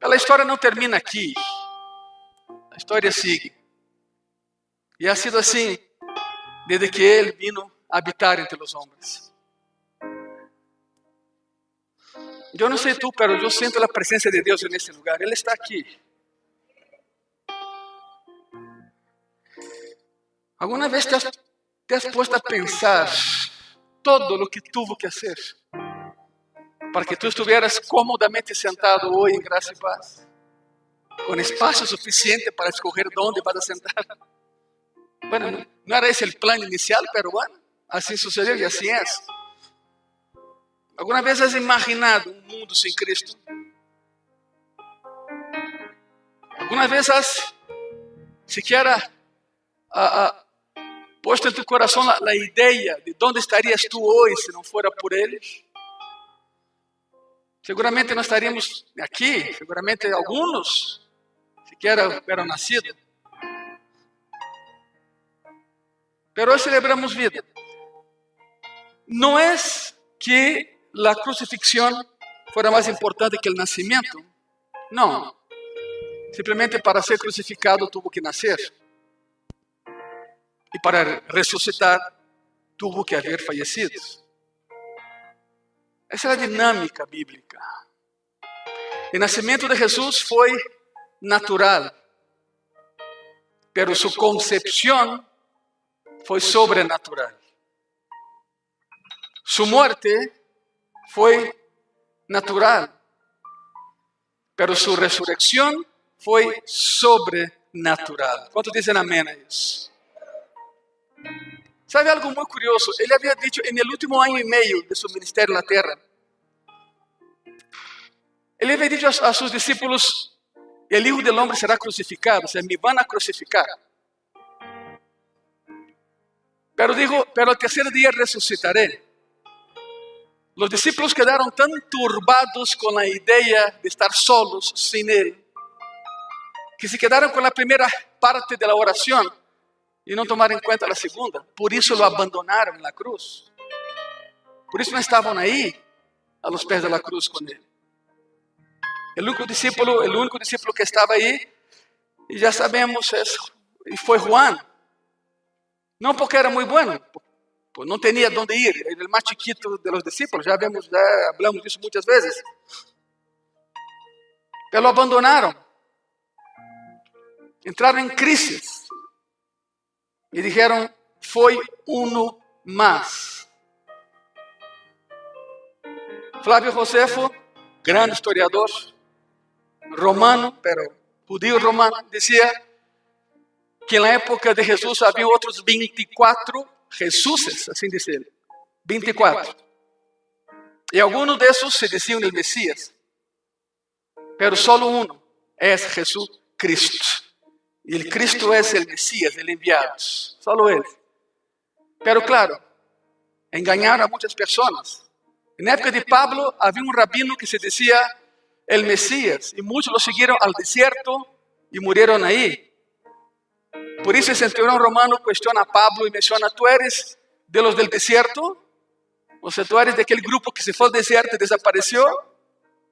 A história não termina aqui. A história sigue. E ha sido assim desde que Ele vino a habitar entre os homens. Eu não sei tu, pero eu sinto a presença de Deus nesse lugar. Ele está aqui. Alguma vez te has puesto a pensar todo o que tuvo que hacer para que tu estuvieras cómodamente sentado hoje em graça e paz, com espaço suficiente para escolher onde vas a sentar? Bueno, não era esse o plano inicial, pero bueno, assim sucedeu e assim é. Alguma vez has imaginado um mundo sem Cristo? Alguma vez has sequer posto em tu coração a ideia de onde estarias tu hoje se não fora por Ele? Seguramente não estaríamos aqui, seguramente alguns sequer hubieran nascido. Pero hoje celebramos vida. Não é que a crucifixión fuera mais importante que o nascimento. Não. Simplesmente para ser crucificado tuvo que nascer. E para ressuscitar tuvo que haver fallecido. Essa é a dinâmica bíblica. O nascimento de Jesus foi natural, pero sua concepção foi sobrenatural. Sua morte foi natural, pero sua ressurreição foi sobrenatural. Quantos dizem amém a isso? Sabe algo muito curioso? Ele havia dito no último ano e meio de seu ministério na terra. Ele havia dito a seus discípulos: o Hijo del Hombre será crucificado, ou seja, me van a crucificar. Pero dijo, pero al tercer día resucitaré. Los discípulos quedaron tan turbados con la idea de estar solos sin Él, que se quedaron con la primera parte de la oración y no tomaron en cuenta la segunda. Por eso lo abandonaron en la cruz. Por eso no estaban ahí a los pies de la cruz con Él. El único discípulo que estaba ahí, y ya sabemos, fue Juan. No porque era muy bueno, pues no tenía dónde ir, era el más chiquito de los discípulos, ya hablamos de eso muchas veces. Pero lo abandonaron, entraron en crisis y dijeron, fue uno más. Flávio Josefo, gran historiador, romano, pero judío romano, decía que en la época de Jesús había otros 24 Jesuses, así dice él, 24. Y algunos de esos se decían el Mesías, pero solo uno es Jesucristo. Y el Cristo es el Mesías, el enviado, solo Él. Pero claro, engañaron a muchas personas. En la época de Pablo había un rabino que se decía el Mesías, y muchos lo siguieron al desierto y murieron ahí. Por eso el centurión romano cuestiona a Pablo y menciona, ¿tú eres de los del desierto? O sea, ¿tú eres de aquel grupo que se fue al desierto y desapareció?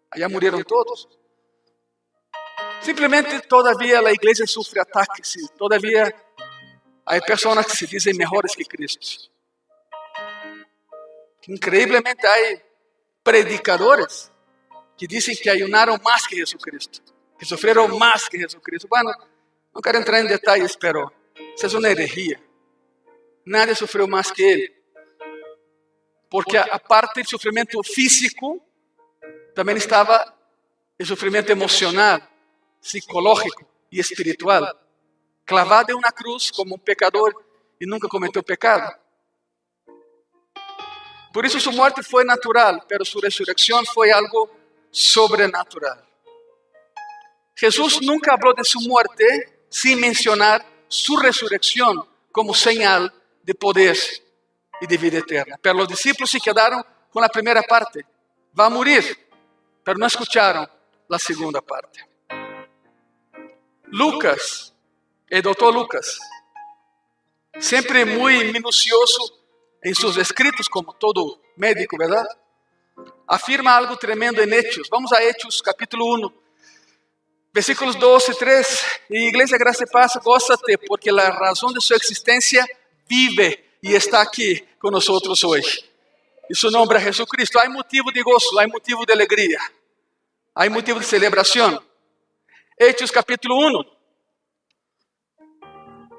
Allá murieron todos. Simplemente todavía la iglesia sufre ataques y todavía hay personas que se dicen mejores que Cristo. Increíblemente hay predicadores que dicen que ayunaron más que Jesucristo, que sufrieron más que Jesucristo. Bueno, no quiero entrar en detalles, pero esa es una herejía. Nadie sufrió más que Él. Porque aparte del sufrimiento físico, también estaba el sufrimiento emocional, psicológico y espiritual. Clavado en una cruz como un pecador y nunca cometió pecado. Por eso su muerte fue natural, pero su resurrección fue algo sobrenatural. Jesús nunca habló de su muerte sin mencionar su resurrección como señal de poder y de vida eterna. Pero los discípulos se quedaron con la primera parte. Va a morir, pero no escucharon la segunda parte. Lucas, el doctor Lucas, siempre muy minucioso en sus escritos, como todo médico, ¿verdad? Afirma algo tremendo en Hechos. Vamos a Hechos capítulo 1. Versículos 2 y 3. Iglesia, gracia y paz, gózate, porque la razón de su existencia vive y está aquí con nosotros hoy. Y su nombre es Jesucristo. Hay motivo de gozo, hay motivo de alegría, hay motivo de celebración. Hechos capítulo 1,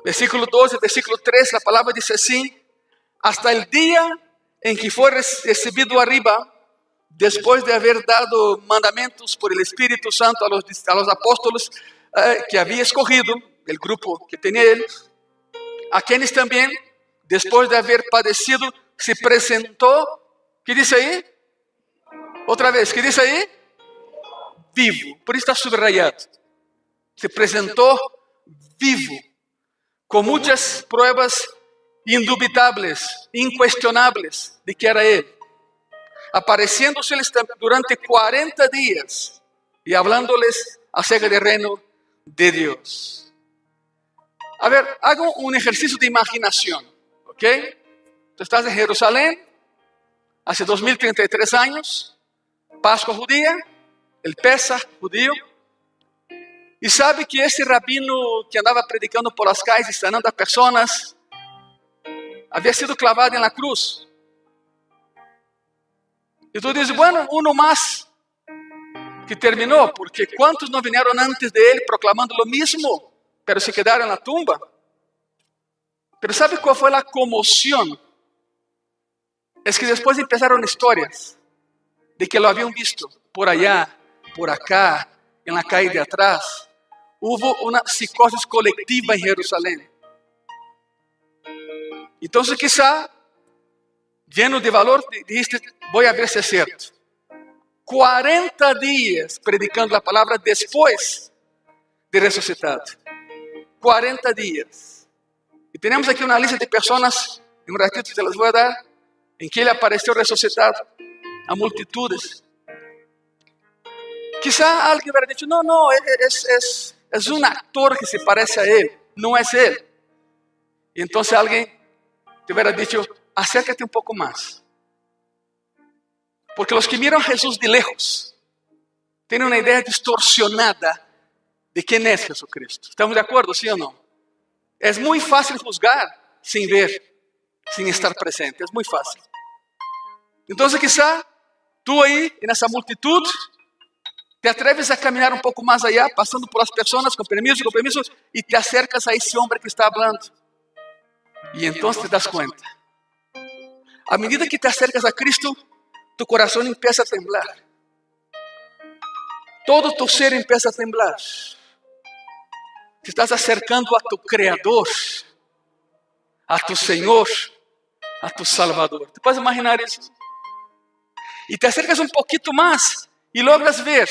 versículo 2 y versículo 3, la palabra dice así: hasta el día en que fue recibido arriba, después de haber dado mandamientos por el Espíritu Santo a los apóstoles que había escogido, el grupo que tenía él, a quienes también, después de haber padecido, se presentó, ¿qué dice ahí? Otra vez, ¿qué dice ahí? Vivo, por eso está subrayado. Se presentó vivo, con muchas pruebas indubitables, incuestionables de que era él, apareciéndoseles durante 40 días y hablándoles acerca del reino de Dios. A ver, hago un ejercicio de imaginación, ¿ok? Tú estás en Jerusalén, hace 2033 años, Pascua judía, el Pesaj judío, y sabe que ese rabino que andaba predicando por las calles, sanando a personas, había sido clavado en la cruz. Y tú dices, bueno, uno más que terminó, porque ¿cuántos no vinieron antes de él proclamando lo mismo, pero se quedaron en la tumba? Pero ¿sabe cuál fue la conmoción? Es que después empezaron historias de que lo habían visto por allá, por acá, en la calle de atrás. Hubo una psicosis colectiva en Jerusalén. Entonces quizá, lleno de valor, dijiste, voy a ver si es cierto. 40 días predicando la palabra después de resucitado. 40 días. Y tenemos aquí una lista de personas, en un ratito se las voy a dar, en que él apareció resucitado a multitudes. Quizá alguien hubiera dicho, no, es un actor que se parece a él, no es él. Y entonces alguien te hubiera dicho, acércate un poco más. Porque los que miran a Jesús de lejos tienen una idea distorsionada de quién es Jesucristo. ¿Estamos de acuerdo, sí o no? Es muy fácil juzgar sin ver, sin estar presente. Es muy fácil. Entonces quizá tú ahí, en esa multitud, te atreves a caminar un poco más allá, pasando por las personas con permiso, y te acercas a ese hombre que está hablando. Y entonces te das cuenta. A medida que te acercas a Cristo, tu corazón empieza a temblar. Todo tu ser empieza a temblar. Te estás acercando a tu Creador, a tu Señor, a tu Salvador. ¿Te puedes imaginar eso? Y te acercas un poquito más y logras ver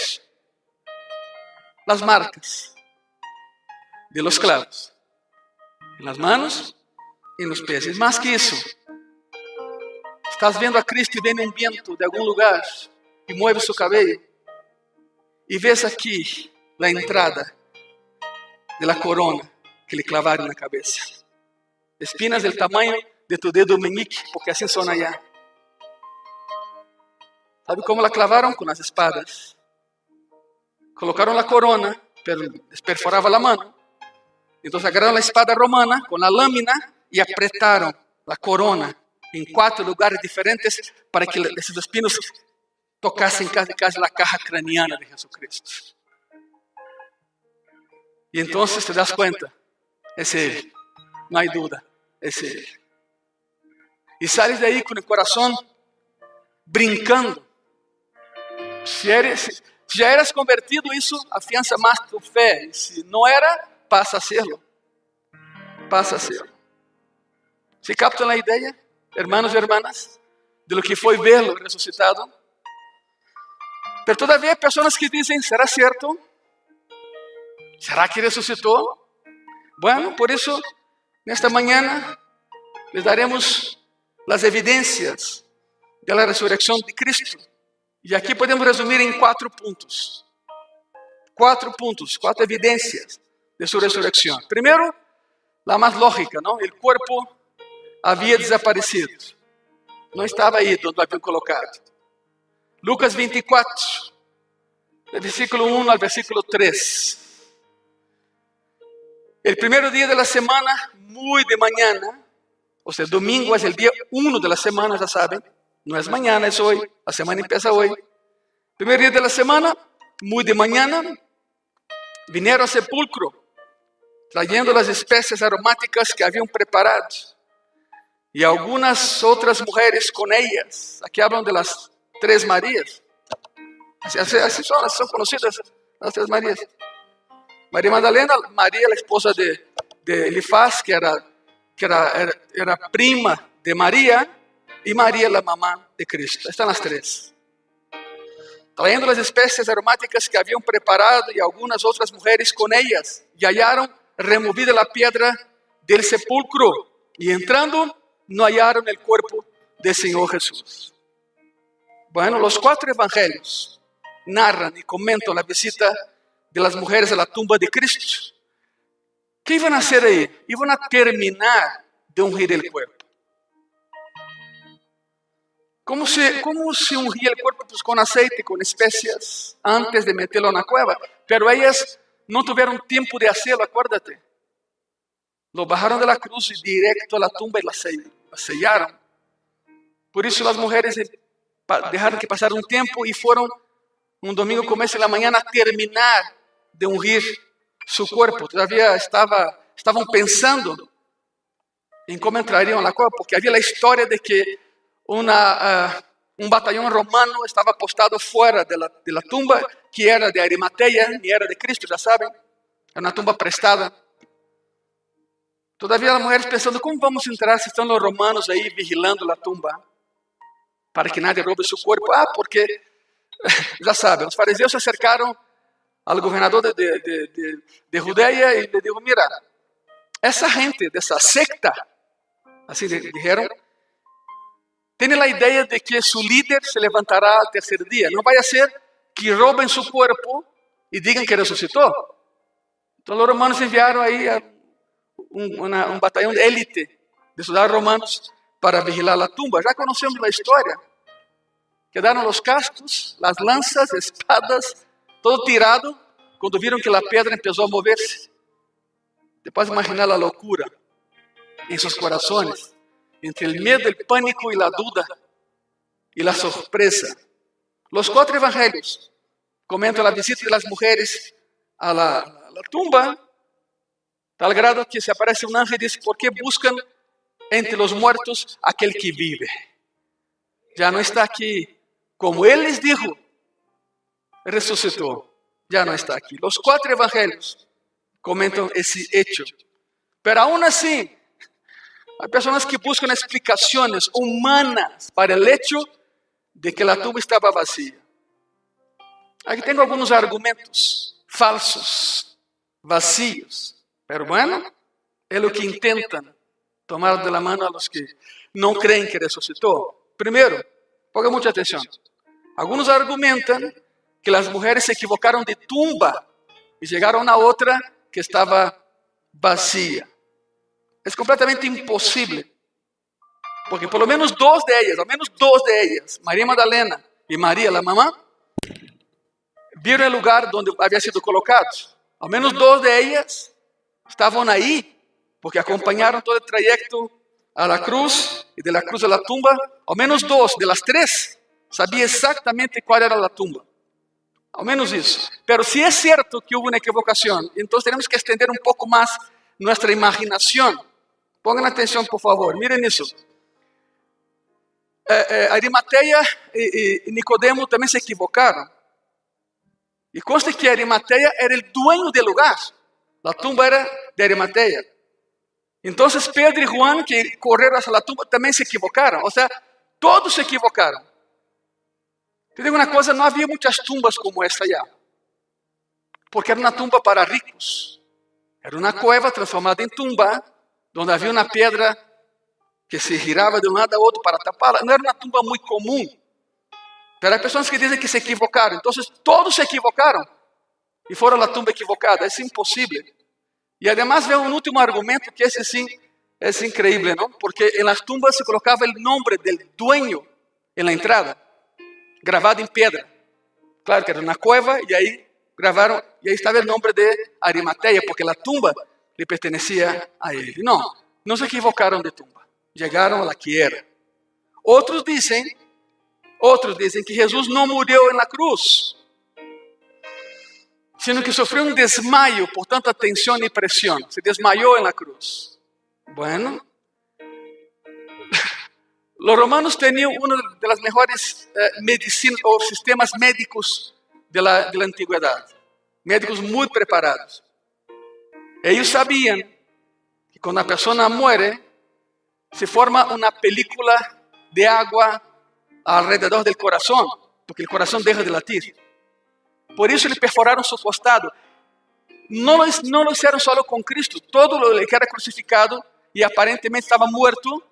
las marcas de los clavos en las manos y en los pies. Es más que eso. Estás viendo a Cristo y viene un viento de algún lugar y mueve su cabello. Y ves aquí la entrada de la corona que le clavaron en la cabeza. Espinas del tamaño de tu dedo meñique, porque así son allá. ¿Sabe cómo la clavaron? Con las espadas. Colocaron la corona, pero les perforaba la mano. Entonces agarraron la espada romana con la lámina y apretaron la corona en 4 lugares diferentes para que esos espinos tocasen casi la caja craneana de Jesucristo. Y entonces te das cuenta, es Él, no hay duda, es Él. Y sales de ahí con el corazón brincando. Si ya eras convertido, eso afianza más tu fe. Y si no era, pasa a serlo. Pasa a serlo. ¿Se captan la idea, hermanos y hermanas, de lo que fue verlo resucitado? Pero todavía hay personas que dicen, ¿será cierto? ¿Será que resucitó? Bueno, por eso, en esta mañana, les daremos las evidencias de la resurrección de Cristo. Y aquí podemos resumir en 4 puntos. 4 puntos, 4 evidencias de su resurrección. Primero, la más lógica, ¿no? El cuerpo había desaparecido. No estaba ahí donde lo habían colocado. Lucas 24. del versículo 1 al versículo 3. El primer día de la semana, muy de mañana, o sea, el domingo es el día 1 de la semana, ya saben, no es mañana, es hoy, la semana empieza hoy. Primer día de la semana, muy de mañana, vinieron al sepulcro, trayendo las especies aromáticas que habían preparado, y algunas otras mujeres con ellas. Aquí hablan de las tres Marías. Así son conocidas las tres Marías. María Magdalena, María, la esposa de Elifaz, que era prima de María, y María, la mamá de Cristo. Están las tres. Trayendo las especies aromáticas que habían preparado, y algunas otras mujeres con ellas, y hallaron removida la piedra del sepulcro, y entrando no hallaron el cuerpo del Señor Jesús. Bueno, los 4 evangelios narran y comentan la visita de las mujeres a la tumba de Cristo. ¿Qué iban a hacer ahí? Iban a terminar de ungir el cuerpo. ¿Cómo se ungía el cuerpo? Pues con aceite, con especias, antes de meterlo en la cueva. Pero ellas no tuvieron tiempo de hacerlo, acuérdate. Lo bajaron de la cruz y directo a la tumba y la sellaron. Por eso las mujeres dejaron que pasara un tiempo y fueron un domingo comienzo de la mañana a terminar de ungir su cuerpo. Todavía estaban pensando en cómo entrarían a la cueva, porque había la historia de que un batallón romano estaba apostado fuera de la tumba, que era de Arimatea, ni era de Cristo, ya saben. Era una tumba prestada. Todavía las mujeres pensando, ¿cómo vamos a entrar si están los romanos ahí vigilando la tumba? Para que nadie robe su cuerpo. Porque, ya saben, los fariseos se acercaron al gobernador de Judea y le dijo, mira, esa gente de esa secta, así dijeron, tiene la idea de que su líder se levantará al tercer día. No vaya a ser que roben su cuerpo y digan que resucitó. Entonces los romanos enviaron ahí a un batallón de élite de soldados romanos para vigilar la tumba. Ya conocemos la historia. Quedaron los cascos, las lanzas, espadas, todo tirado cuando vieron que la piedra empezó a moverse. Te puedes imaginar la locura en sus corazones, entre el miedo, el pánico y la duda y la sorpresa. Los 4 evangelios comentan la visita de las mujeres a la tumba, tal grado que se aparece un ángel y dice, ¿por qué buscan entre los muertos aquel que vive? Ya no está aquí. Como Él les dijo, resucitó. Ya no está aquí. Los 4 evangelios comentan ese hecho. Pero aún así, hay personas que buscan explicaciones humanas para el hecho de que la tumba estaba vacía. Aquí tengo algunos argumentos falsos, vacíos. Pero bueno, es lo que intentan tomar de la mano a los que no creen que resucitó. Primero, ponga mucha atención. Algunos argumentan que las mujeres se equivocaron de tumba y llegaron a otra que estaba vacía. Es completamente imposible, porque por lo menos 2 de ellas, María Magdalena y María, la mamá, vieron el lugar donde había sido colocado. Al menos 2 de ellas estaban ahí, porque acompañaron todo el trayecto a la cruz y de la cruz a la tumba. Al menos 2 de las 3 sabían exactamente cuál era la tumba. Al menos eso. Pero si es cierto que hubo una equivocación, entonces tenemos que extender un poco más nuestra imaginación. Pongan atención, por favor. Miren eso. Arimatea y Nicodemo también se equivocaron. Y consta que Arimatea era el dueño del lugar. La tumba era de Arimatea. Entonces Pedro y Juan, que corrieron hacia la tumba, también se equivocaron. O sea, todos se equivocaron. Te digo una cosa, no había muchas tumbas como esta ya. Porque era una tumba para ricos. Era una cueva transformada en tumba, donde había una piedra que se giraba de un lado a otro para taparla. No era una tumba muy común. Pero hay personas que dicen que se equivocaron. Entonces todos se equivocaron y fueron a la tumba equivocada. Es imposible. Y además veo un último argumento que ese sí es increíble, ¿no? Porque en las tumbas se colocaba el nombre del dueño en la entrada, grabado en piedra. Claro que era una cueva y ahí grabaron, y ahí estaba el nombre de Arimatea, porque la tumba le pertenecía a él. No se equivocaron de tumba, llegaron a la que era. Otros dicen que Jesús no murió en la cruz, sino que sufrió un desmayo por tanta tensión y presión. Se desmayó en la cruz. Bueno, los romanos tenían uno de las mejores medicinas o sistemas médicos de la antigüedad. Médicos muy preparados. Ellos sabían que cuando una persona muere, se forma una película de agua alrededor del corazón, porque el corazón deja de latir. Por eso le perforaron su costado. No lo hicieron solo con Cristo. Todo lo que era crucificado y aparentemente estaba muerto,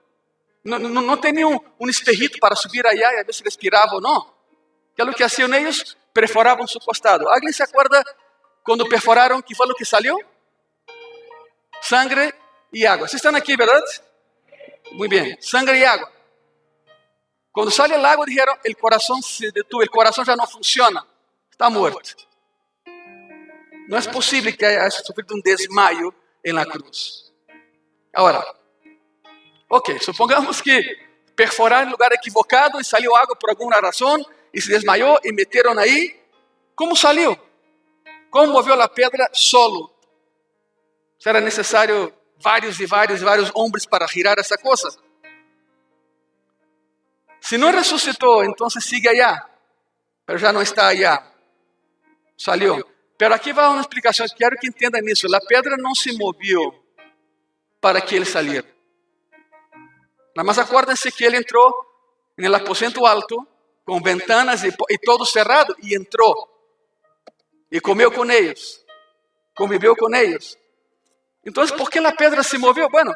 no tenía un espejito para subir allá y a ver si respiraba o no. ¿Qué es lo que hacían ellos? Perforaban su costado. ¿Alguien se acuerda cuando perforaron qué fue lo que salió? Sangre y agua. ¿Sí están aquí, verdad? Muy bien, sangre y agua. Cuando sale el agua dijeron, el corazón se detuvo, el corazón ya no funciona, está muerto. No es posible que haya sufrido un desmayo en la cruz. Ahora, supongamos que perforaron en el lugar equivocado y salió agua por alguna razón y se desmayó y metieron ahí. ¿Cómo salió? ¿Cómo movió la piedra solo? Será necesario varios hombres para girar esa cosa. Si no resucitó, entonces sigue allá, pero ya no está allá. Salió. Pero aquí va una explicación, quiero que entiendan eso. La piedra no se movió para que él saliera. Nada más acuérdense que él entró en el aposento alto, con ventanas y todo cerrado, y entró. Y comió con ellos, convivió con ellos. Entonces, ¿por qué la piedra se movió? Bueno,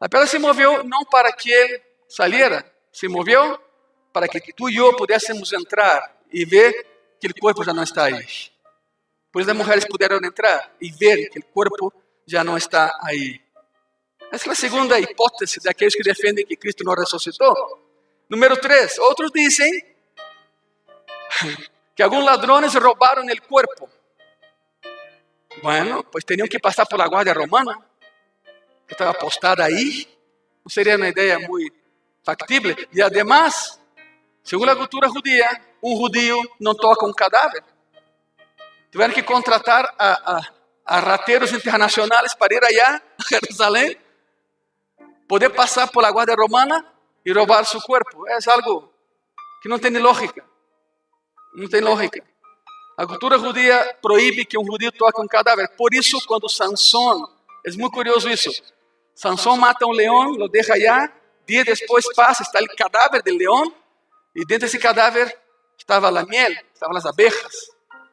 la piedra se movió no para que él saliera, se movió para que tú y yo pudiésemos entrar y ver que el cuerpo ya no está ahí. Pues las mujeres pudieron entrar y ver que el cuerpo ya no está ahí. Esa es la segunda hipótesis de aquellos que defienden que Cristo no resucitó. Número 3, otros dicen que algunos ladrones robaron el cuerpo. Bueno, pues tenían que pasar por la guardia romana, que estaba postada ahí. No sería una idea muy factible. Y además, según la cultura judía, un judío no toca un cadáver. Tuvieron que contratar a rateros internacionales para ir allá a Jerusalén, poder pasar por la guardia romana y robar su cuerpo. Es algo que no tiene lógica. No tiene lógica. La cultura judía prohíbe que un judío toque un cadáver. Por eso cuando Sansón, es muy curioso eso, Sansón mata a un león, lo deja allá, días después pasa, está el cadáver del león, y dentro de ese cadáver estaba la miel, estaban las abejas.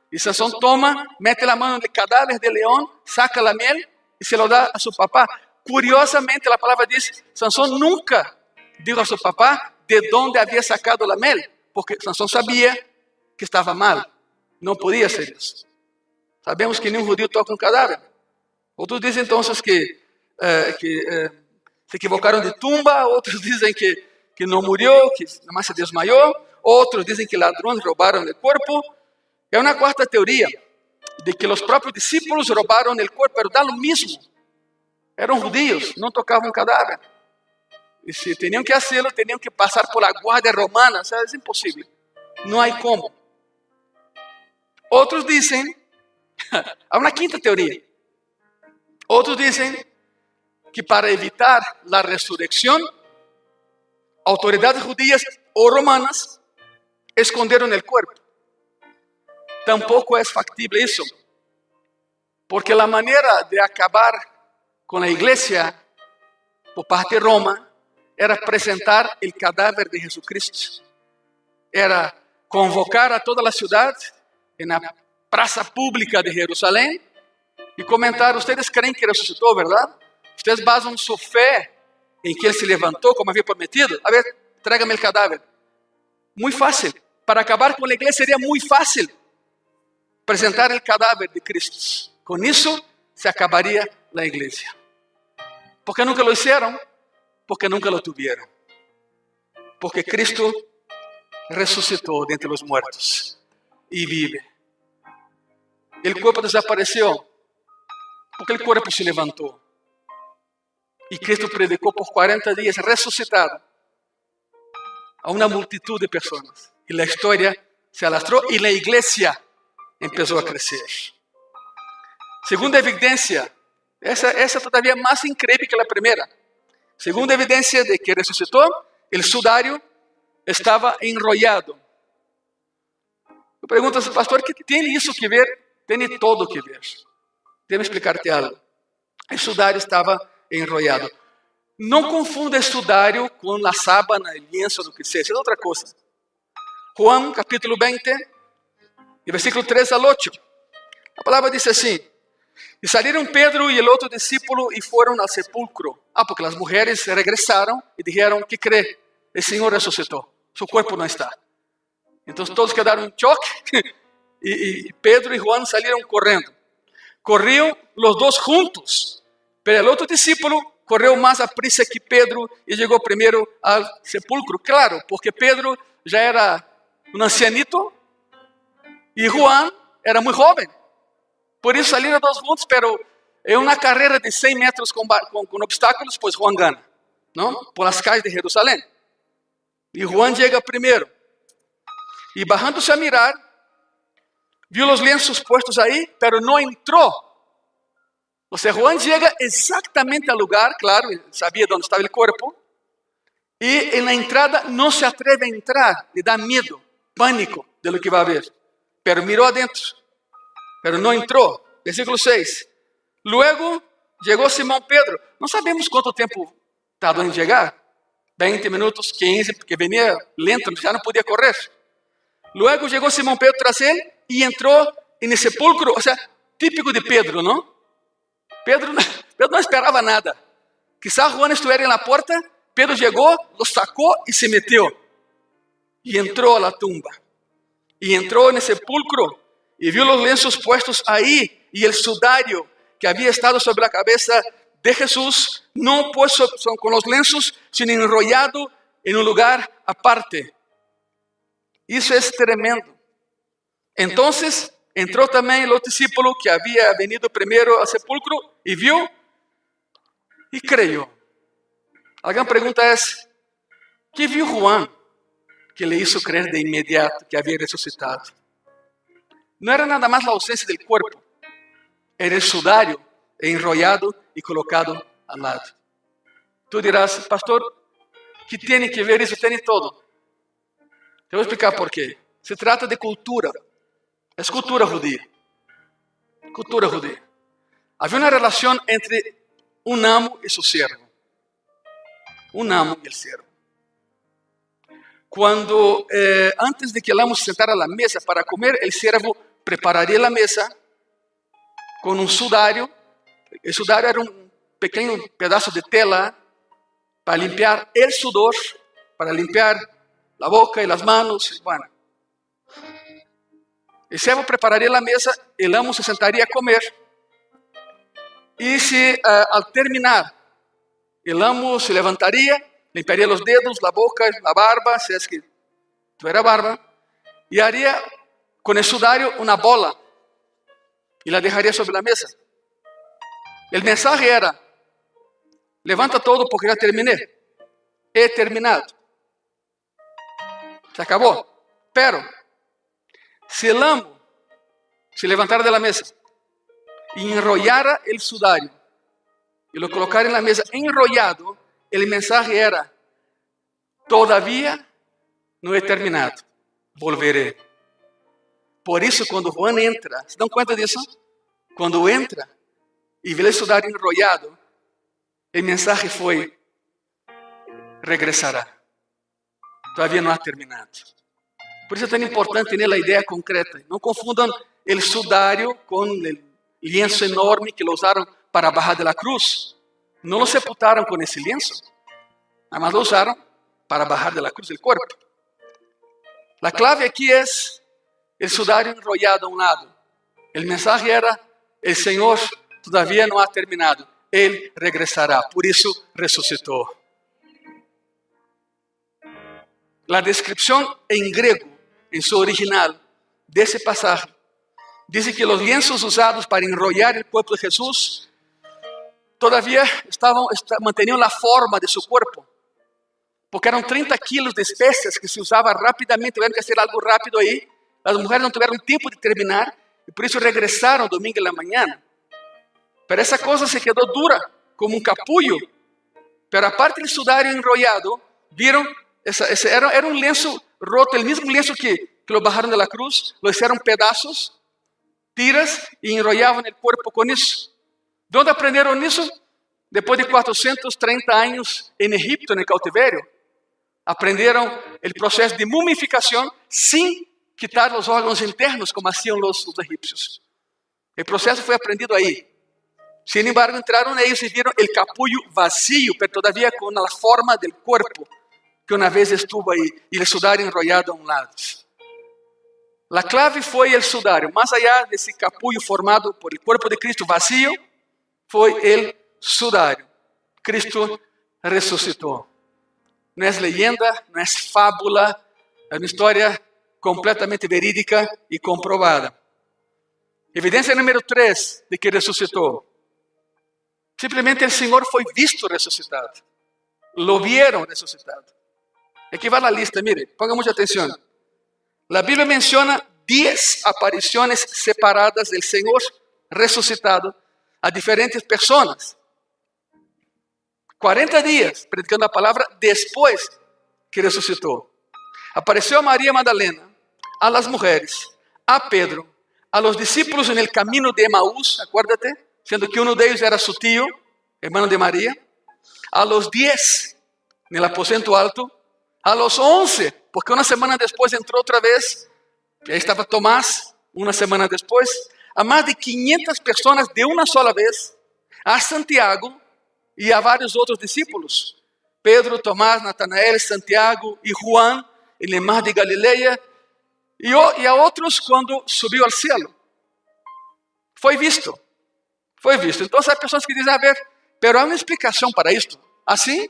Y Sansón toma, mete la mano en el cadáver del león, saca la miel y se lo da a su papá. Curiosamente la palabra dice, Sansón nunca dijo a su papá de dónde había sacado la miel, porque Sansón sabía que estaba mal. No podía ser eso. Sabemos que ni un judío toca un cadáver. Otros dicen entonces que se equivocaron de tumba, otros dicen que no murió, que nada más se desmayó, otros dicen que ladrones robaron el cuerpo. Hay una cuarta teoría de que los propios discípulos robaron el cuerpo, pero da lo mismo. Eran judíos, no tocaban cadáver. Y si tenían que hacerlo, tenían que pasar por la guardia romana. O sea, es imposible. No hay cómo. Otros dicen, hay una quinta teoría. Otros dicen que para evitar la resurrección, autoridades judías o romanas escondieron el cuerpo. Tampoco es factible eso, porque la manera de acabar con la iglesia por parte de Roma era presentar el cadáver de Jesucristo. Era convocar a toda la ciudad en la plaza pública de Jerusalén y comentar, ustedes creen que resucitó, ¿verdad? Ustedes basan su fe en que Él se levantó como había prometido. A ver, tráigame el cadáver. Muy fácil. Para acabar con la iglesia sería muy fácil presentar el cadáver de Cristo. Con eso se acabaría la iglesia. ¿Por qué nunca lo hicieron? Porque nunca lo tuvieron. Porque Cristo resucitó de entre los muertos. y vive. El cuerpo desapareció porque el cuerpo se levantó. Y Cristo predicó por 40 días resucitado a una multitud de personas. Y la historia se alastró y la iglesia empezó a crecer. Segunda evidencia, esa todavía más increíble que la primera. Segunda evidencia de que resucitó, el sudario estaba enrollado. Me preguntas, pastor, ¿qué tiene eso que ver? Tiene todo que ver. Déjame explicarte algo. El sudario estaba enrollado. No confunda el sudario con la sábana, el lienzo, lo que sea. Eso es otra cosa. Juan, capítulo 20, y versículo 3 al 8. La palabra dice así. Y salieron Pedro y el otro discípulo y fueron al sepulcro. Porque las mujeres regresaron y dijeron, ¿qué cree? El Señor resucitó. Su cuerpo no está. Entonces todos quedaron en shock. Y Pedro y Juan salieron corriendo. Corrieron los dos juntos. Pero el otro discípulo corrió más a prisa que Pedro y llegó primero al sepulcro. Claro, porque Pedro ya era un ancianito y Juan era muy joven. Por eso salieron dos juntos, pero en una carrera de 100 metros con obstáculos, pues Juan gana, ¿no? Por las calles de Jerusalén. Y Juan llega primero. Y bajándose a mirar, vio los lienzos puestos ahí, pero no entró. O sea, Juan llega exactamente al lugar, claro, sabía dónde estaba el cuerpo, y en la entrada no se atreve a entrar, le da miedo, pánico de lo que va a ver. Pero miró adentro, pero no entró. Versículo 6. Luego llegó Simón Pedro. No sabemos cuánto tiempo tardó en llegar. 20 minutos, 15, porque venía lento, ya no podía correr. Luego llegó Simón Pedro tras él y entró en el sepulcro. O sea, típico de Pedro, ¿no? Pedro no esperaba nada. Quizás Juan estuviera en la puerta, Pedro llegó, lo sacó y se metió. Y entró a la tumba. Y entró en el sepulcro y vio los lienzos puestos ahí y el sudario que había estado sobre la cabeza de Jesús, no puesto con los lienzos, sino enrollado en un lugar aparte. Eso es tremendo. Entonces entró también el otro discípulo que había venido primero al sepulcro y vio y creyó. La gran pregunta es, ¿qué vio Juan que le hizo creer de inmediato que había resucitado? No era nada más la ausencia del cuerpo, era el sudario enrollado y colocado al lado. Tú dirás, pastor, ¿qué tiene que ver eso? Tiene todo. Te voy a explicar por qué. Se trata de cultura. Es cultura judía. Cultura judía. Había una relación entre un amo y su siervo. Un amo y el siervo. Cuando antes de que el amo se sentara a la mesa para comer, el siervo prepararía la mesa con un sudario. El sudario era un pequeño pedazo de tela para limpiar el sudor, para limpiar la boca y las manos. Bueno, el siervo prepararía la mesa, el amo se sentaría a comer y si al terminar el amo se levantaría, limpiaría los dedos, la boca, la barba, si es que tuviera barba, y haría con el sudario una bola y la dejaría sobre la mesa. El mensaje era, levanta todo porque ya terminé. He terminado. Se acabó. Pero, si el amo se levantara de la mesa y enrollara el sudario y lo colocara en la mesa enrollado, el mensaje era, todavía no he terminado, volveré. Por eso cuando Juan entra, ¿se dan cuenta de eso? Cuando entra y ve el sudario enrollado, el mensaje fue, regresará. Todavía no ha terminado. Por eso es tan importante tener la idea concreta. No confundan el sudario con el lienzo enorme que lo usaron para bajar de la cruz. No lo sepultaron con ese lienzo. Nada más lo usaron para bajar de la cruz del cuerpo. La clave aquí es el sudario enrollado a un lado. El mensaje era, el Señor todavía no ha terminado. Él regresará. Por eso resucitó. La descripción en griego, en su original, de ese pasaje, dice que los lienzos usados para enrollar el cuerpo de Jesús todavía mantenían la forma de su cuerpo, porque eran 30 kilos de especias que se usaban rápidamente, tuvieron que hacer algo rápido ahí. Las mujeres no tuvieron tiempo de terminar y por eso regresaron domingo en la mañana. Pero esa cosa se quedó dura, como un capullo. Pero aparte del sudario enrollado, vieron, era un lienzo roto, el mismo lienzo que lo bajaron de la cruz, lo hicieron pedazos, tiras y enrollaban el cuerpo con eso. ¿Dónde aprendieron eso? Después de 430 años en Egipto, en el cautiverio. Aprendieron el proceso de mumificación sin quitar los órganos internos como hacían los egipcios. El proceso fue aprendido ahí. Sin embargo, entraron ellos y vieron el capullo vacío, pero todavía con la forma del cuerpo que una vez estuvo ahí y el sudario enrollado a un lado. La clave fue el sudario. Más allá de ese capullo formado por el cuerpo de Cristo vacío, fue el sudario. Cristo resucitó. No es leyenda, no es fábula, es una historia completamente verídica y comprobada. Evidencia número 3 de que resucitó. Simplemente el Señor fue visto resucitado. Lo vieron resucitado. Aquí va la lista, mire, ponga mucha atención. La Biblia menciona 10 apariciones separadas del Señor resucitado a diferentes personas. 40 días predicando la palabra después que resucitó. Apareció a María Magdalena, a las mujeres, a Pedro, a los discípulos en el camino de Emaús, acuérdate, siendo que uno de ellos era su tío, hermano de María, a los 10 en el aposento alto, a los 11, porque una semana después entró otra vez, y ahí estaba Tomás, una semana después, a más de 500 personas de una sola vez, a Santiago y a varios otros discípulos, Pedro, Tomás, Natanael, Santiago y Juan, en el mar de Galilea, y a otros cuando subió al cielo. Fue visto. Entonces hay personas que dicen, a ver, pero hay una explicación para esto. ¿Así?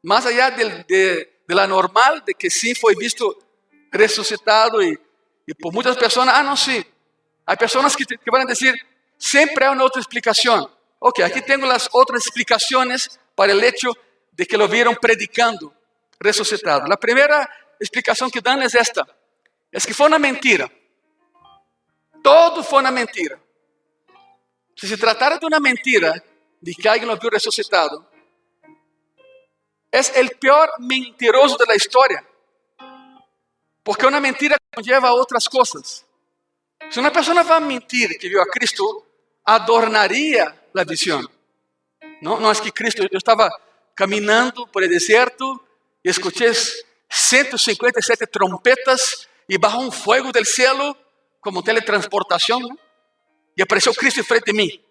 Más allá de la normal, de que sí fue visto resucitado y por muchas personas, no, sí. Hay personas que van a decir, siempre hay una otra explicación. Ok, aquí tengo las otras explicaciones para el hecho de que lo vieron predicando resucitado. La primera explicación que dan es esta. Es que fue una mentira. Todo fue una mentira. Si se tratara de una mentira, de que alguien lo vio resucitado, es el peor mentiroso de la historia. Porque una mentira conlleva otras cosas. Si una persona va a mentir que vio a Cristo, adornaría la visión. No es que Cristo, yo estaba caminando por el desierto y escuché 157 trompetas y bajó un fuego del cielo como teletransportación, ¿no? Y apareció Cristo enfrente de mí.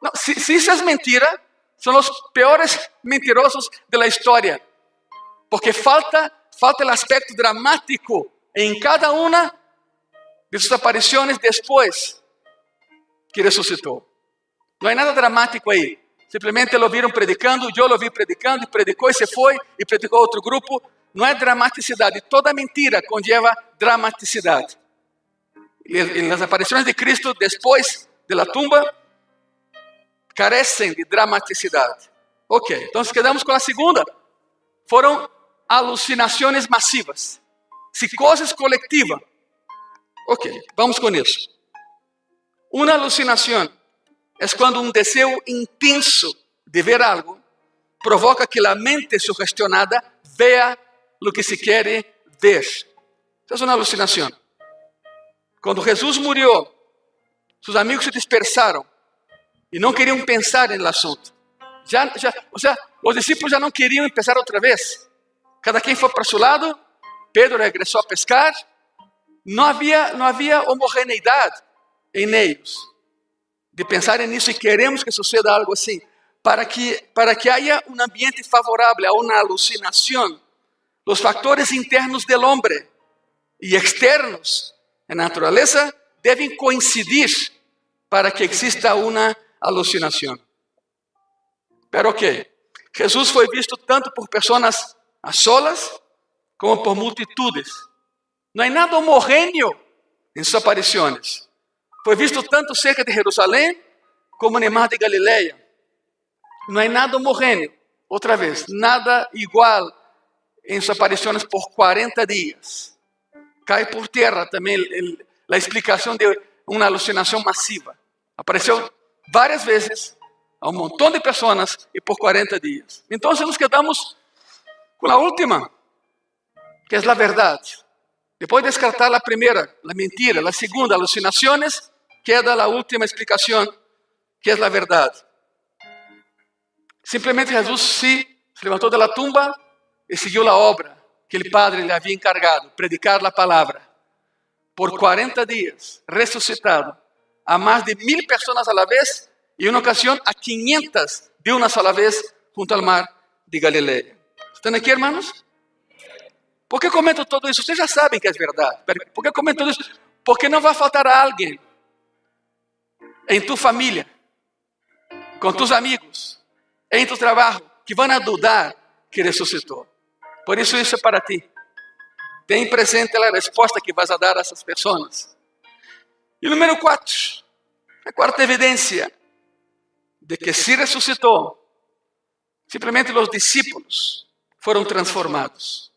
No, si eso es mentira, son los peores mentirosos de la historia. Porque falta el aspecto dramático en cada una de sus apariciones después que resucitó. No hay nada dramático ahí. Simplemente lo vieron predicando, yo lo vi predicando, y predicó y se fue, y predicó a otro grupo. No hay dramaticidad, y toda mentira conlleva dramaticidad. Y las apariciones de Cristo después de la tumba carecen de dramaticidad. Ok, entonces quedamos con la segunda. Fueron alucinaciones masivas, psicosis colectiva. Ok, vamos con eso. Una alucinación es cuando un deseo intenso de ver algo provoca que la mente sugestionada vea lo que se quiere ver. Esa es una alucinación. Cuando Jesús murió, sus amigos se dispersaron y no querían pensar en el asunto. Los discípulos ya no querían empezar otra vez. Cada quien fue para su lado. Pedro regresó a pescar. No había homogeneidad en ellos de pensar en eso y queremos que suceda algo así. Para que haya un ambiente favorable a una alucinación, los factores internos del hombre y externos en la naturaleza deben coincidir para que exista una alucinación. Pero Jesús fue visto tanto por personas a solas como por multitudes. No hay nada homogéneo en sus apariciones. Fue visto tanto cerca de Jerusalén como en el mar de Galilea. No hay nada homogéneo, otra vez, nada igual en sus apariciones por 40 días. Cae por tierra también la explicación de una alucinación masiva. Apareció varias veces a un montón de personas y por 40 días. Entonces nos quedamos con la última, que es la verdad. Después de descartar la primera, la mentira, la segunda, alucinaciones, queda la última explicación, que es la verdad. Simplemente Jesús sí se levantó de la tumba y siguió la obra que el Padre le había encargado, predicar la palabra. Por 40 días, resucitado, a más de 1000 personas a la vez, y en una ocasión a 500 de una sola vez junto al mar de Galilea. ¿Están aquí, hermanos? ¿Por qué comento todo eso? Ustedes ya saben que es verdad. ¿Por qué comento todo eso? Porque no va a faltar a alguien en tu familia, con tus amigos, en tu trabajo, que van a dudar que resucitó. Por eso es para ti. Ten presente la respuesta que vas a dar a esas personas. Y número 4, la cuarta evidencia de que sí resucitó, simplemente los discípulos fueron transformados.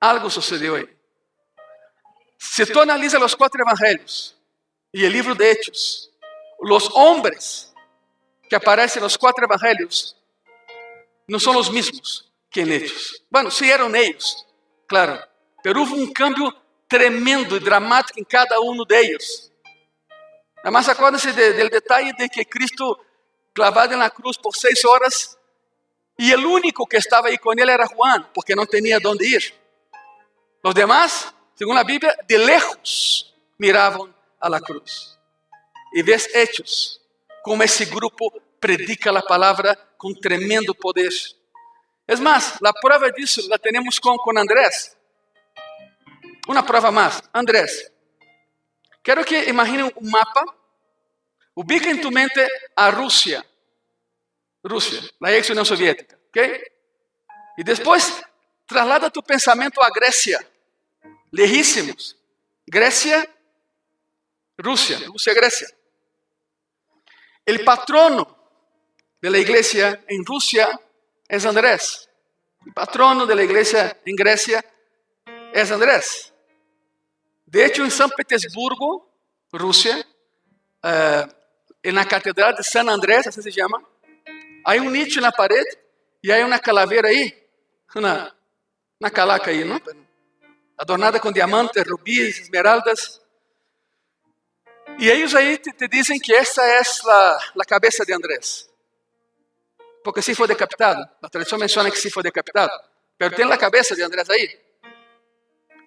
Algo sucedió ahí. Si tú analizas los 4 evangelios y el libro de Hechos, los hombres que aparecen en los 4 evangelios no son los mismos que en Hechos. Bueno, sí eran ellos, claro, pero hubo un cambio tremendo y dramático en cada uno de ellos. Nada más acuérdense del detalle de que Cristo clavado en la cruz por 6 horas y el único que estaba ahí con él era Juan, porque no tenía dónde ir. Los demás, según la Biblia, de lejos miraban a la cruz. Y ves Hechos, como ese grupo predica la palabra con tremendo poder. Es más, la prueba de eso la tenemos con Andrés. Una prueba más. Andrés, quiero que imaginen un mapa. Ubica en tu mente a Rusia, la ex Unión Soviética, ¿ok? Y después traslada tu pensamiento a Grecia, lejísimos. Grecia, Rusia, Grecia. El patrono de la iglesia en Rusia es Andrés. El patrono de la iglesia en Grecia es Andrés. De hecho, en San Petersburgo, Rusia, en la catedral de San Andrés, así se llama, hay un nicho en la pared y hay una calavera ahí, una calaca ahí, ¿no? Adornada con diamantes, rubíes, esmeraldas. Y ellos ahí te dicen que esa es la cabeza de Andrés. Porque sí fue decapitado. La tradición menciona que sí fue decapitado. Pero tiene la cabeza de Andrés ahí.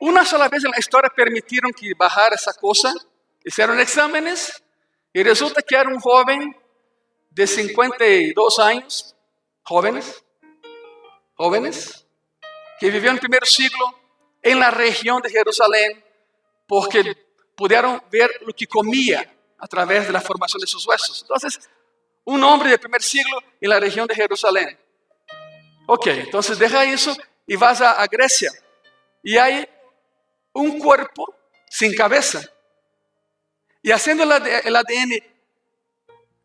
Una sola vez en la historia permitieron que bajara esa cosa. Hicieron exámenes. Y resulta que era un joven de 52 años. Jóvenes. Que vivió en el primer siglo en la región de Jerusalén. Porque pudieron ver lo que comía a través de la formación de sus huesos. Entonces, un hombre del primer siglo en la región de Jerusalén. Ok, entonces deja eso y vas a Grecia. Y hay un cuerpo sin cabeza. Y haciendo el ADN,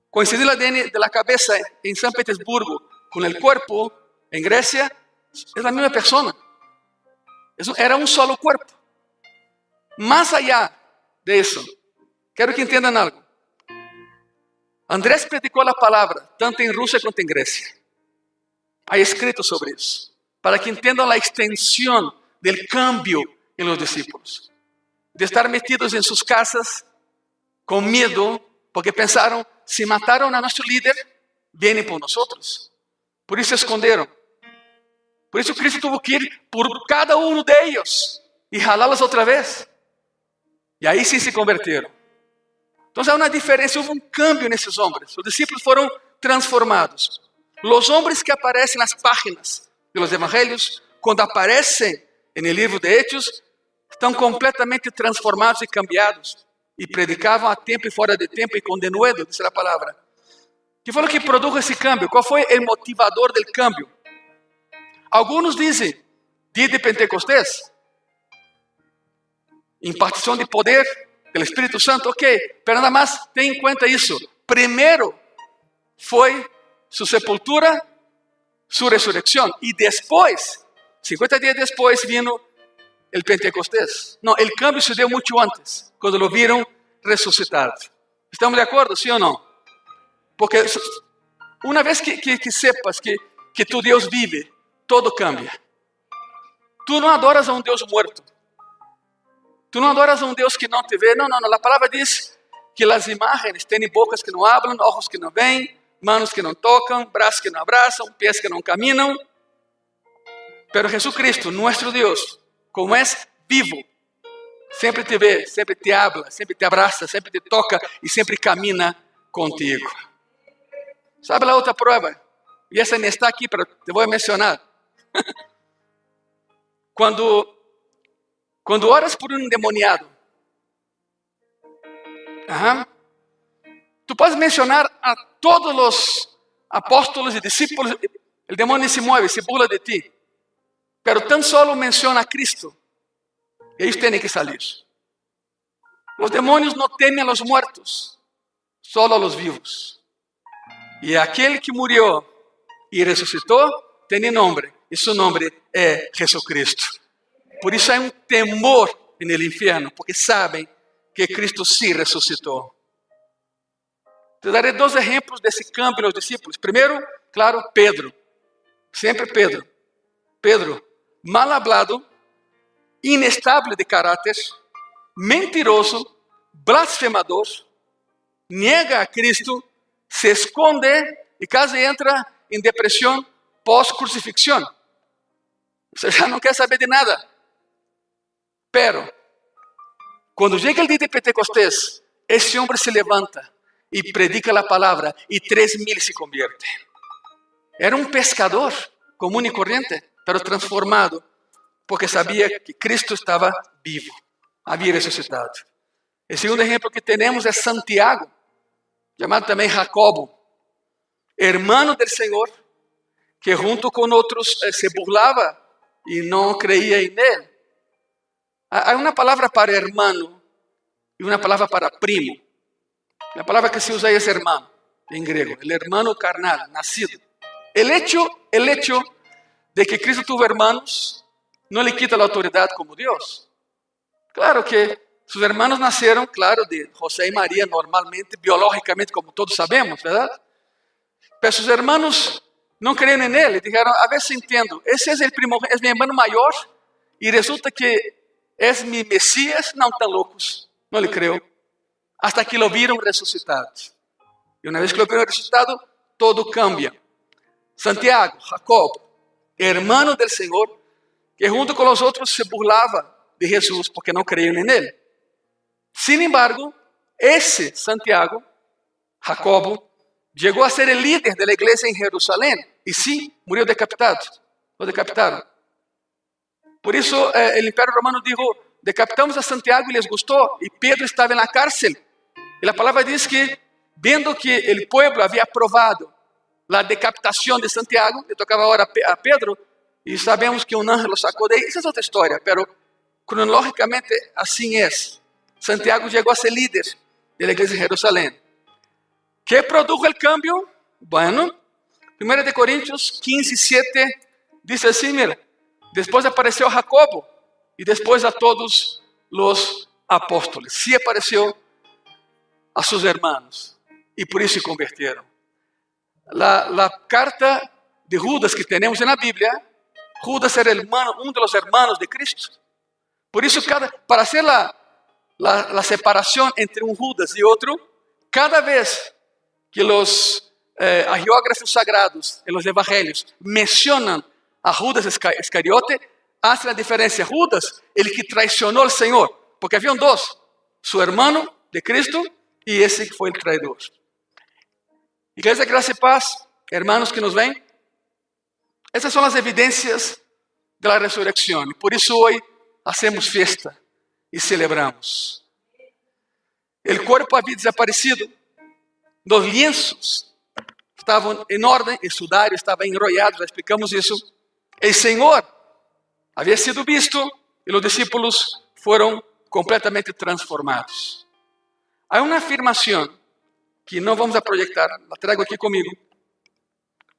coincidir el ADN de la cabeza en San Petersburgo con el cuerpo en Grecia, es la misma persona. Era un solo cuerpo. Más allá de eso, quiero que entiendan algo. Andrés predicó la palabra tanto en Rusia como en Grecia. Hay escrito sobre eso, para que entiendan la extensión del cambio en los discípulos. De estar metidos en sus casas con miedo, porque pensaron, si mataron a nuestro líder, vienen por nosotros. Por eso se escondieron. Por eso Cristo tuvo que ir por cada uno de ellos y jalarlos otra vez. Y ahí sí se convirtieron. Entonces hay una diferencia, hubo un cambio en esos hombres. Los discípulos fueron transformados. Los hombres que aparecen en las páginas de los evangelios, cuando aparecen en el libro de Hechos, están completamente transformados y cambiados. Y predicaban a tiempo y fuera de tiempo y con denuedo, dice la palabra. ¿Qué fue lo que produjo ese cambio? ¿Cuál fue el motivador del cambio? Algunos dicen, día de Pentecostés, impartición de poder del Espíritu Santo, ok, pero nada más ten en cuenta eso. Primero fue su sepultura, su resurrección, y después, 50 días después, vino el Pentecostés. No, el cambio se dio mucho antes, cuando lo vieron resucitado. ¿Estamos de acuerdo, sí o no? Porque una vez que sepas que tu Dios vive, todo cambia. Tú no adoras a un Dios muerto. Tú no adoras a un Dios que no te ve. No. La palabra dice que las imágenes tienen bocas que no hablan, ojos que no ven, manos que no tocan, brazos que no abrazan, pies que no caminan. Pero Jesucristo, nuestro Dios, como es vivo, siempre te ve, siempre te habla, siempre te abraza, siempre te toca y siempre camina contigo. ¿Sabe la otra prueba? Y esa ni está aquí, pero te voy a mencionar. Cuando oras por un endemoniado, tú puedes mencionar a todos los apóstoles y discípulos, el demonio se mueve, se burla de ti, pero tan solo menciona a Cristo y ellos tienen que salir. Los demonios no temen a los muertos, solo a los vivos. Y aquel que murió y resucitó tiene nombre, y su nombre es Jesucristo. Por eso hay un temor en el infierno, porque saben que Cristo sí resucitó. Te daré dos ejemplos de ese cambio en los discípulos. Primero, claro, Pedro. Siempre Pedro. Pedro, mal hablado, inestable de carácter, mentiroso, blasfemador, niega a Cristo, se esconde y casi entra en depresión post-crucifixión. O sea, ya no quer saber de nada. Pero, cuando llega el día de Pentecostés, ese hombre se levanta y predica la palabra y 3,000 se convierten. Era un pescador común y corriente, pero transformado, porque sabía que Cristo estaba vivo, había resucitado. El segundo ejemplo que tenemos es Santiago, llamado también Jacobo, hermano del Señor, que junto con otros se burlaba y no creía en él. Hay una palabra para hermano y una palabra para primo. La palabra que se usa ahí es hermano, en griego, el hermano carnal, nacido. El hecho de que Cristo tuvo hermanos no le quita la autoridad como Dios. Claro que sus hermanos nacieron, claro, de José y María normalmente, biológicamente, como todos sabemos, ¿verdad? Pero sus hermanos no creían en él y dijeron, a ver si entiendo, ese es es mi hermano mayor y resulta que es mi Mesías. No, tan locos, no le creo. Hasta que lo vieron resucitado. Y una vez que lo vieron resucitado, todo cambia. Santiago, Jacob, hermano del Señor, que junto con los otros se burlaba de Jesús porque no creían en él. Sin embargo, ese Santiago, Jacobo, llegó a ser el líder de la iglesia en Jerusalén. Y sí, murió decapitado. Lo decapitaron. Por eso el Imperio Romano dijo, decapitamos a Santiago y les gustó. Y Pedro estaba en la cárcel. Y la palabra dice que, viendo que el pueblo había aprobado la decapitación de Santiago, le tocaba ahora a Pedro, y sabemos que un ángel lo sacó de ahí. Esa es otra historia, pero cronológicamente así es. Santiago llegó a ser líder de la iglesia de Jerusalén. ¿Qué produjo el cambio? Bueno, 1 Corintios 15:7 dice así, mira, después apareció Jacobo y después a todos los apóstoles. Sí apareció a sus hermanos y por eso se convirtieron. La carta de Judas que tenemos en la Biblia, Judas era uno de los hermanos de Cristo. Por eso para hacer la separación entre un Judas y otro, cada vez que los agiógrafos sagrados en los evangelios mencionan a Judas Iscariote, hace la diferencia. Judas, el que traicionó al Señor, porque habían dos, su hermano de Cristo y ese que fue el traidor. Iglesia Gracia y Paz, hermanos que nos ven, esas son las evidencias de la resurrección. Y por eso hoy hacemos fiesta y celebramos. El cuerpo había desaparecido, los lienzos estaban en orden, el sudario estaba enrollado, ya explicamos eso. El Señor había sido visto y los discípulos fueron completamente transformados. Hay una afirmación que no vamos a proyectar, la traigo aquí conmigo.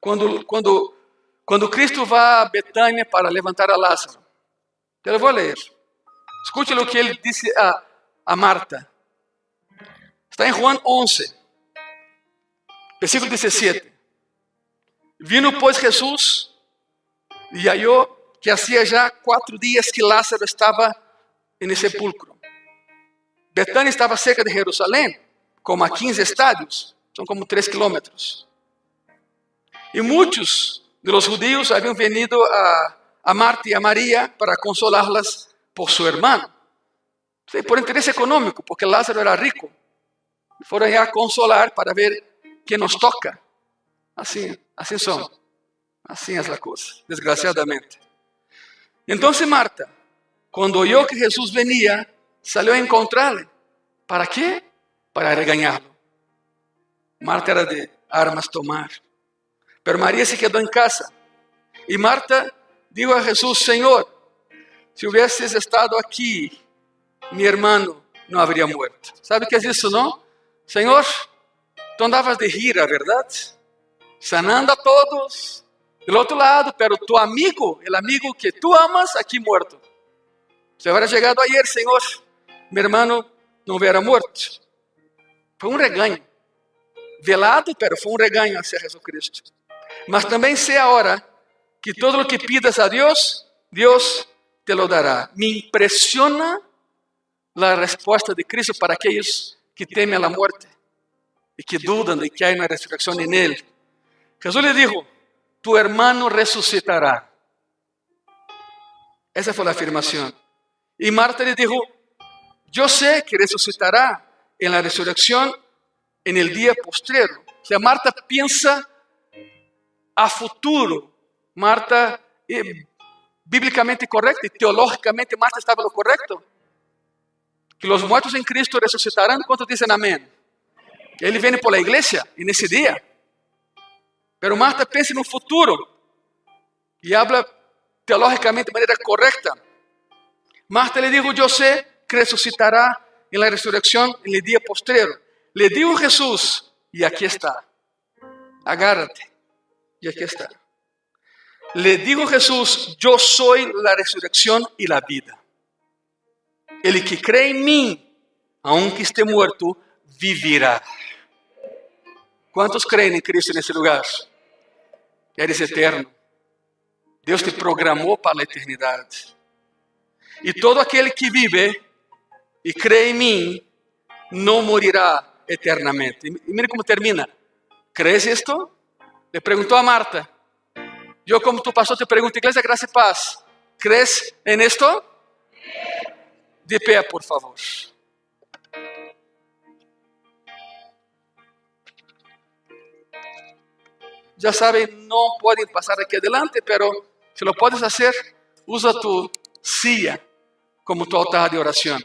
Cuando Cristo va a Betania para levantar a Lázaro, te lo voy a leer. Escuche lo que él dice a Marta. Está en Juan 11, versículo 17. Vino pues Jesús y halló que hacía ya 4 días que Lázaro estaba en el sepulcro. Betania estaba cerca de Jerusalén, como a 15 estadios, son como 3 kilómetros. Y muchos de los judíos habían venido a Marta y a María para consolarlas por su hermano. Sí, por interés económico, porque Lázaro era rico. Fueron a consolar para ver qué nos toca. Así son. Así es la cosa, desgraciadamente. Entonces Marta, cuando oyó que Jesús venía, salió a encontrarle. ¿Para qué? Para regañarlo. Marta era de armas tomar. Pero María se quedó en casa. Y Marta dijo a Jesús: Señor, si hubieses estado aquí, mi hermano no habría muerto. ¿Sabe qué es eso, no? Señor, tú andabas de gira, ¿verdad? Sanando a todos del otro lado, pero tu amigo, el amigo que tú amas, aquí muerto. Si hubiera llegado ayer, Señor, mi hermano no hubiera muerto. Fue un regaño. Velado, pero fue un regaño hacia Jesucristo. Mas también sé ahora que todo lo que pidas a Dios, Dios te lo dará. Me impresiona la respuesta de Cristo para aquellos que temen a la muerte y que dudan de que hay una resurrección en Él. Jesús le dijo: tu hermano resucitará. Esa fue la afirmación. Y Marta le dijo: yo sé que resucitará en la resurrección en el día postrero. O sea, Marta piensa a futuro. Marta, bíblicamente correcta y teológicamente Marta estaba en lo correcto. Que los muertos en Cristo resucitarán. ¿Cuántos dicen amén? Él viene por la iglesia en ese día. Pero Marta piensa en un futuro y habla teológicamente de manera correcta. Marta le dijo: yo sé que resucitará en la resurrección en el día postrero. Le dijo Jesús, y aquí está, agárrate, y aquí está. Le dijo Jesús: yo soy la resurrección y la vida. El que cree en mí, aunque esté muerto, vivirá. ¿Cuántos creen en Cristo en ese lugar? Eres eterno. Dios te programó para la eternidad. Y todo aquel que vive y cree en mí, no morirá eternamente. Y mire cómo termina. ¿Crees esto? Le preguntó a Marta. Yo, como tu pastor, te pregunto: Iglesia Gracia y Paz, ¿crees en esto? De pie, por favor. Ya saben, no pueden pasar aquí adelante, pero si lo puedes hacer, usa tu silla como tu altar de oración.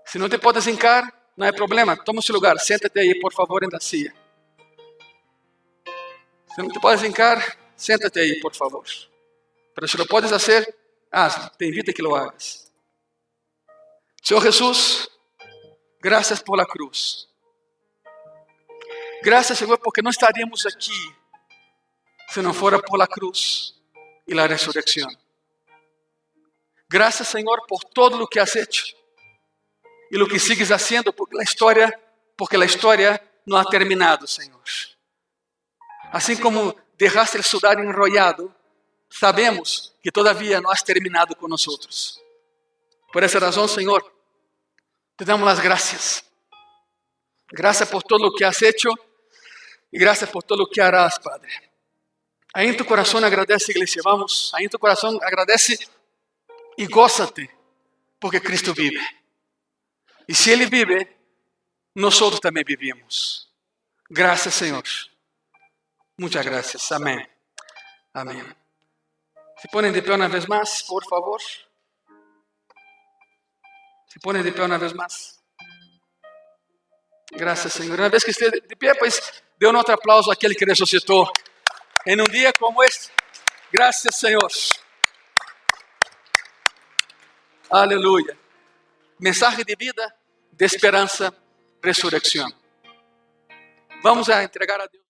Si no te puedes hincar, no hay problema. Toma su lugar, siéntate ahí, por favor, en la silla. Si no te puedes hincar, siéntate ahí, por favor. Pero si lo puedes hacer, hazlo. Te invito a que lo hagas. Señor Jesús, gracias por la cruz. Gracias, Señor, porque no estaríamos aquí si no fuera por la cruz y la resurrección. Gracias, Señor, por todo lo que has hecho y lo que sigues haciendo, porque la historia no ha terminado, Señor. Así como dejaste el sudario enrollado, sabemos que todavía no has terminado con nosotros. Por esa razón, Señor, te damos las gracias. Gracias por todo lo que has hecho y gracias por todo lo que harás, Padre. Ahí en tu corazón agradece, iglesia, vamos. Ahí en tu corazón agradece y gózate, porque Cristo vive. Y si Él vive, nosotros también vivimos. Gracias, Señor. Muchas gracias. Amén. Amén. Se ponen de pie una vez más, por favor. Se ponen de pie una vez más. Gracias, Señor. Una vez que esté de pie, pues dé un otro aplauso a aquel que resucitó en un día como este. Gracias, Señor. Aleluya. Mensaje de vida, de esperanza resurrección. Vamos a entregar a Dios.